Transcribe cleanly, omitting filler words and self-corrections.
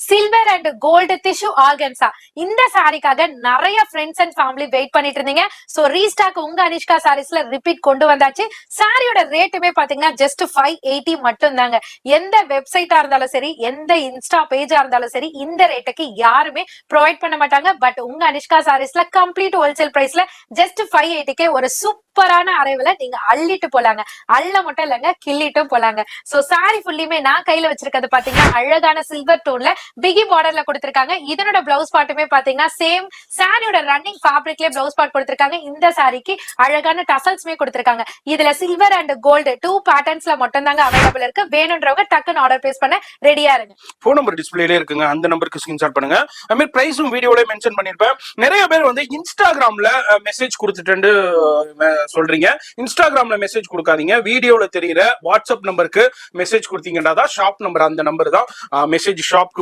Silver and gold tissue organza இந்த சாரிக்காக நிறைய ஃப்ரெண்ட்ஸ் அண்ட் ஃபேமிலி வெயிட் பண்ணிட்டு இருந்தீங்க. சோ ரீஸ்டாக் உங்க அனிஷ்கா சாரீஸ்ல ரிப்பீட் கொண்டு வந்தாச்சு. சாரியோட ரேட்டுமே பாத்தீங்கன்னா ஜஸ்ட் 580 மட்டும் தாங்க. எந்த வெப்சைட்டா இருந்தாலும் சரி, எந்த இன்ஸ்டா பேஜா இருந்தாலும் சரி, இந்த ரேட்டுக்கு யாருமே ப்ரொவைட் பண்ண மாட்டாங்க. பட் உங்க அனிஷ்கா சாரீஸ்ல கம்ப்ளீட் ஹோல்சேல் பிரைஸ்ல ஜஸ்ட் 580 ஒரு சூப்பரான அரைவுல நீங்க அள்ளிட்டு போலாங்க. அள்ள மட்டும் இல்லங்க, கிள்ளிட்டும் போலாங்க. சோ சாரி ஃபுல்லியுமே நான் கையில வச்சிருக்கிறது பாத்தீங்கன்னா அழகான சில்வர் டோன்ல பிகி பார்டர்ல கொடுத்திருக்காங்க. இதனோட பிளவுஸ் பார்ட்டுமே பாத்தீங்கன்னா சேம் சாரியோட ரன்னிங் ஃபேப்ரிக்லயே பிளவுஸ் பார்ட் கொடுத்திருக்காங்க. இந்த சாரிக்கு அழகான டசல்ஸ்மே கொடுத்திருக்காங்க. இதுல சில்வர் அண்ட் கோல்டு 2 பேட்டர்ன்ஸ்ல மட்டும் தாங்க அவைலபிள் இருக்கு. வேணும்ன்றவங்க டக்குன்னு ஆர்டர் பிளேஸ் பண்ண ரெடியா இருங்க. போன் நம்பர் டிஸ்பிளேல இருக்குங்க, அந்த நம்பருக்கு ஸ்கிரீன்ஷாட் பண்ணுங்க. அது மாதிரி பிரைஸும் வீடியோல மென்ஷன் பண்ணிருப்பேன். நிறைய பேர் வந்து இன்ஸ்டாகிராம்ல மெசேஜ் கொடுத்துட்டு சொல்றீங்க. இன்ஸ்டாகிராம்ல மெசேஜ் கொடுக்காதீங்க. வீடியோல தெரியுற வாட்ஸ்அப் நம்பருக்கு மெசேஜ் கொடுத்தீங்கன்னா தான் ஷாப் நம்பர், அந்த நம்பர் தான் மெசேஜ் ஷாப்க்கு